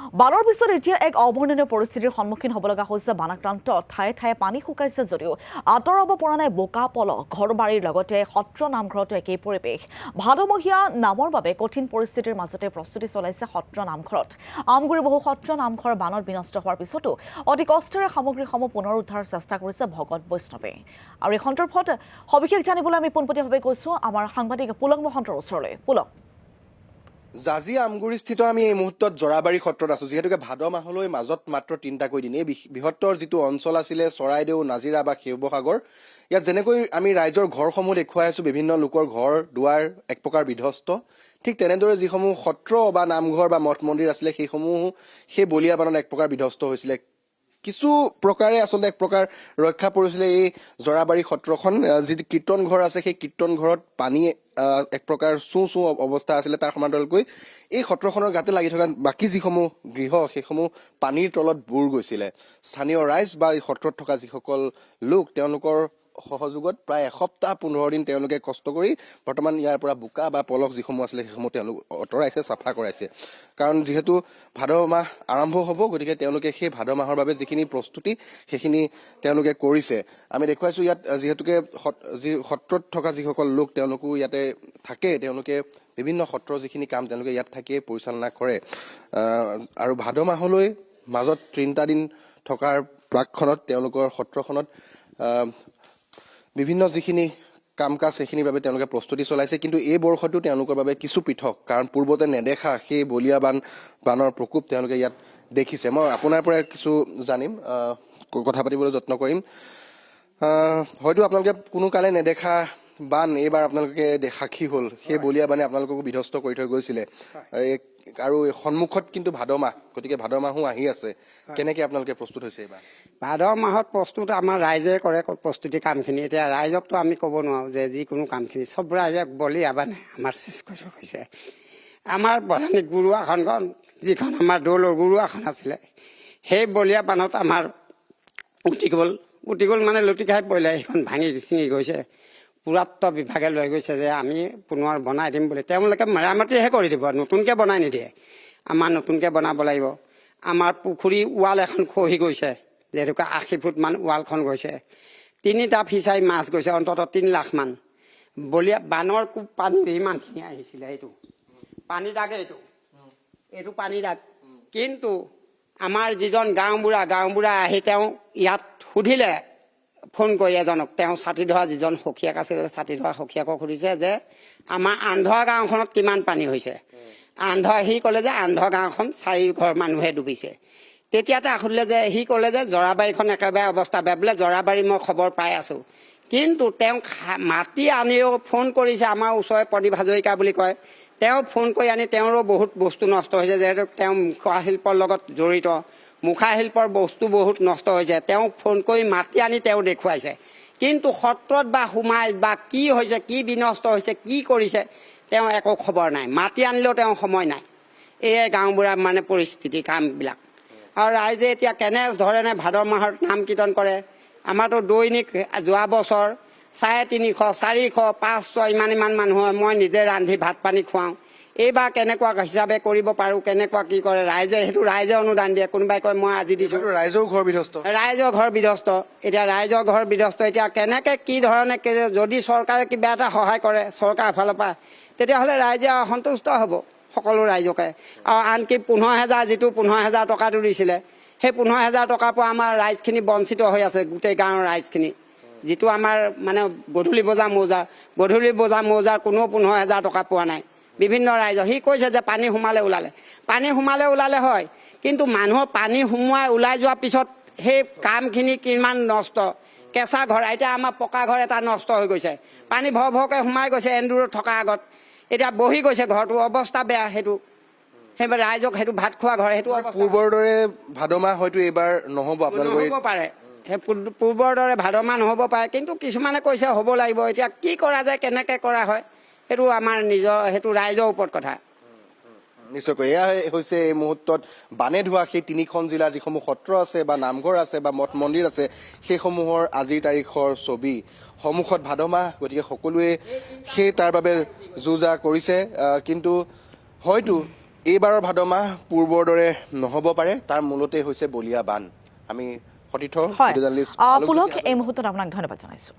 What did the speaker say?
বানৰ পিছত এতিয়া এক অবৰ্ণনীয় পৰিস্থিতিৰ সন্মুখীন হ'ব লগা হৈছে বানাক্ৰান্ত ঠায়ে ঠায়ে পানী শুকাইছে যদিও আঁতৰাব পৰা নাই বোকা পলস ঘৰবাৰীৰ লগতে সত্ৰ নামঘৰতো একেই পৰিৱেশ ভাদমহীয়া নামৰ বাবে কঠিন পৰিস্থিতিৰ মাজতে প্ৰস্তুতি চলাইছে সত্ৰ নামঘৰত আমগুৰি বহু সত্ৰ নামঘৰ বানত বিনষ্ট হোৱাৰ পিছতো অতি কষ্টেৰে সামগ্ৰীসমূহ পুনৰ উদ্ধাৰৰ চেষ্টা কৰিছে ভগত বৈষ্ণৱে আৰু এই সন্দৰ্ভত সবিশেষ জানিবলৈ আমি পোনপটীয়াভাৱে গৈছো আমাৰ সাংবাদিক পুলক মহন্তৰ ওচৰলৈ পুলক জাজি আমগুৰিস্থিত আমি এই মুহূৰ্তত জৰাবাৰী সত্ৰত আছো যিহেতুকে ভাদ মাহলৈ মাজত মাত্ৰ ৩টাকৈ দিন এই বৃহত্তৰ যিটো অঞ্চল আছিলে চৰাইদেউ নাজিৰা বা শিৱসাগৰ ইয়াত যেনেকৈ আমি ৰাইজৰ ঘৰসমূহ দেখুৱাই আছো বিভিন্ন লোকৰ ঘৰ দুৱাৰ এক প্ৰকাৰ বিধ্বস্ত ঠিক তেনেদৰে যিসমূহ সত্ৰ বা নামঘৰ বা মঠ মন্দিৰ আছিলে সেইসমূহ সেই বলিয়া বানত এক প্ৰকাৰ বিধ্বস্ত হৈছিলে কিছু প্ৰকাৰে আচলতে এক প্ৰকাৰ ৰক্ষা পৰিছিলে এই জৰাবাৰী সত্ৰখন যি কীৰ্তন ঘৰ আছে সেই কীৰ্তন ঘৰত পানী এক প্ৰকাৰ চু অৱস্থা আছিলে তাৰ সমান্তৰালকৈ এই সত্ৰখনৰ গাতে লাগি থকা বাকী যিসমূহ গৃহ সেইসমূহ পানীৰ তলত বুৰ গৈছিলে স্থানীয় ৰাইজ বা এই সত্ৰত থকা যিসকল লোক তেওঁলোকৰ সহযোগত প্ৰায় এসপ্তাহ ১৫ দিন তেওঁলোকে কষ্ট কৰি বৰ্তমান ইয়াৰ পৰা বোকা বা পলস যিসমূহ আছিলে সেইসমূহ তেওঁলোক আঁতৰাইছে চাফা কৰাইছে কাৰণ যিহেতু ভাদ মাহ আৰম্ভ হ'ব গতিকে তেওঁলোকে সেই ভাদ মাহৰ বাবে যিখিনি প্ৰস্তুতি সেইখিনি তেওঁলোকে কৰিছে আমি দেখুৱাইছো ইয়াত যিহেতুকে যি সত্ৰত থকা যিসকল লোক তেওঁলোকো ইয়াতে থাকে তেওঁলোকে বিভিন্ন সত্ৰৰ যিখিনি কাম তেওঁলোকে ইয়াত থাকিয়ে পৰিচালনা কৰে আৰু ভাদ মাহলৈ মাজত ৩টা দিন থকাৰ প্ৰাকখনত তেওঁলোকৰ সত্ৰখনত বিভিন্ন যিখিনি কাম কাজ সেইখিনিৰ বাবে তেওঁলোকে প্ৰস্তুতি চলাইছে কিন্তু এই বৰ্ষটো তেওঁলোকৰ বাবে কিছু পৃথক কাৰণ পূৰ্বতে নেদেখা সেই বলিয়া বানৰ প্ৰকোপ তেওঁলোকে ইয়াত দেখিছে মই আপোনাৰ পৰা কিছু জানিম কথা পাতিবলৈ যত্ন কৰিম হয়তো আপোনালোকে কোনো কালে নেদেখা বান এইবাৰ আপোনালোকে সাক্ষী হ'ল সেই বলিয়া বানে আপোনালোককো বিধ্বস্ত কৰি থৈ গৈছিলে আৰু সন্মুখত কিন্তু ভাদ মাহ গতিকে ভাদ মাহো আহি আছে কেনেকৈ আপোনালোকে প্ৰস্তুত হৈছে এইবাৰ ভাদ মাহত প্ৰস্তুত আমাৰ ৰাইজে কৰে প্ৰস্তুতি কামখিনি এতিয়া ৰাইজকতো আমি ক'ব নোৱাৰোঁ যে যিকোনো কামখিনি চব ৰাইজে বলিয়া বানে আমাৰ চেষ্টা কৰি হৈছে আমাৰ বৰাণিক গুৰু আসনখন যিখন আমাৰ দৌলৰ গুৰু আসন আছিলে সেই বলিয়া বানত আমাৰ উটি গ'ল মানে লুটি খাই পৰিলে সেইখন ভাঙি চিঙি গৈছে পুৰাত্ব বিভাগে লৈ গৈছে যে আমি পুনৰ বনাই দিম বুলি তেওঁলোকে মেৰামতিহে কৰি দিব নতুনকৈ বনাই নিদিয়ে আমাৰ নতুনকৈ বনাব লাগিব আমাৰ পুখুৰী ৱাল এখন খহি গৈছে যিহেতুকে ৮০ ফুটমান ৱালখন গৈছে ৩টা ফিচাৰী মাছ গৈছে অন্ততঃ ৩ লাখ মান বলিয়া বানৰ পানী ইমানখিনি আহিছিলে এইটো পানী দাগে এইটো পানী দাগ কিন্তু আমাৰ যিজন গাঁওবুঢ়া আহি তেওঁ ইয়াত সুধিলে ফোন কৰি এজনক তেওঁ ছাতি ধৰা যিজন সখীয়াক আছিল ছাতি ধৰা সখীয়াকক সুধিছে যে আমাৰ আন্ধৰা গাঁওখনত কিমান পানী হৈছে সি ক'লে যে আন্ধৰা গাঁওখন 4 ঘৰ মানুহে ডুবিছে তেতিয়াতে সুধিলে যে সি ক'লে যে জৰাবাৰীখন একেবাৰে অৱস্থা বেয়া বোলে জৰাবাৰী মই খবৰ পাই আছোঁ কিন্তু তেওঁ মাতি আনিও ফোন কৰিছে আমাৰ ওচৰৰে প্ৰদীপ হাজৰিকা বুলি কয় তেওঁ ফোন কৰি আনি তেওঁৰো বহুত বস্তু নষ্ট হৈছে যিহেতু তেওঁ মুখা শিল্পৰ লগত জড়িত মুখা শিল্পৰ বস্তু বহুত নষ্ট হৈছে তেওঁ ফোন কৰি মাতি আনি তেওঁ দেখুৱাইছে কিন্তু সত্ৰত বা সোমাই বা কি হৈছে কি বিনষ্ট হৈছে কি কৰিছে তেওঁ একো খবৰ নাই মাতি আনিলেও তেওঁ সময় নাই এই গাঁওবুঢ়াৰ মানে পৰিস্থিতি কামবিলাক আৰু ৰাইজে এতিয়া কেনেধৰণে ভাদ মাহত নাম কীৰ্তন কৰে আমাৰতো দৈনিক যোৱা বছৰ 350 400 500 ইমান মানুহ হয় মই নিজে ৰান্ধি ভাত পানী খুৱাওঁ এইবাৰ কেনেকুৱা হিচাপে কৰিব পাৰোঁ কেনেকুৱা কি কৰে ৰাইজে অনুদান দিয়ে কোনোবাই কয় মই আজি দিছোঁ ৰাইজৰ ঘৰ বিধ্বস্ত এতিয়া ৰাইজৰ ঘৰ বিধ্বস্ত এতিয়া কেনেকৈ কি ধৰণে যদি চৰকাৰে কিবা এটা সহায় কৰে চৰকাৰৰ ফালৰ পৰা তেতিয়াহ'লে ৰাইজে সন্তুষ্ট হ'ব সকলো ৰাইজকে আৰু আনকি 15,000 যিটো 15,000 টকাটো দিছিলে সেই 15,000 টকাৰ পৰা আমাৰ ৰাইজখিনি বঞ্চিত হৈ আছে গোটেই গাঁৱৰ ৰাইজখিনি যিটো আমাৰ মানে গধূলি বজাৰ মৌজাৰ কোনো 15,000 টকা পোৱা নাই বিভিন্ন ৰাইজৰ সি কৈছে যে পানী সোমালে ওলালে হয় কিন্তু মানুহৰ পানী সোমোৱাই ওলাই যোৱাৰ পিছত সেই কামখিনি কিমান নষ্ট কেঁচা ঘৰ এতিয়া আমাৰ পকা ঘৰ এটা নষ্ট হৈ গৈছে পানী ভৰকৈ সোমাই গৈছে এন্দুৰত থকা আগত এতিয়া বহি গৈছে ঘৰটো অৱস্থা বেয়া সেইবাৰ ৰাইজক সেইটো ভাত খোৱা ঘৰ সেইটো পূৰ্বৰ দৰে ভাদ মাহ হয়তো এইবাৰ নহ'ব হ'ব পাৰে সেই পূৰ্বৰ দৰে ভাদ মাহ নহ'ব পাৰে কিন্তু কিছুমানে কৈছে হ'ব লাগিব এতিয়া কি কৰা যায় কেনেকৈ কৰা হয় সেইটো আমাৰ সেইটো ৰাইজৰ ওপৰত কথা নিশ্চয়কৈ এয়া হৈছে এই মুহূৰ্তত বানে ধোৱা সেই 3খন জিলাৰ যিসমূহ সত্ৰ আছে বা নামঘৰ আছে বা মঠ মন্দিৰ আছে সেইসমূহৰ আজিৰ তাৰিখৰ ছবি সন্মুখত ভাদ মাহ গতিকে সকলোৱে সেই তাৰ বাবে যুঁজা কৰিছে কিন্তু হয়তো এইবাৰৰ ভাদ মাহ পূৰ্বৰ দৰে নহ'ব পাৰে, তাৰ মূলতে হৈছে বলীয়া বান। আমি সতীৰ্থ হয় জাৰ্নেলিষ্ট পুলক এই মুহূৰ্তত আপোনাক ধন্যবাদ জনাইছোঁ।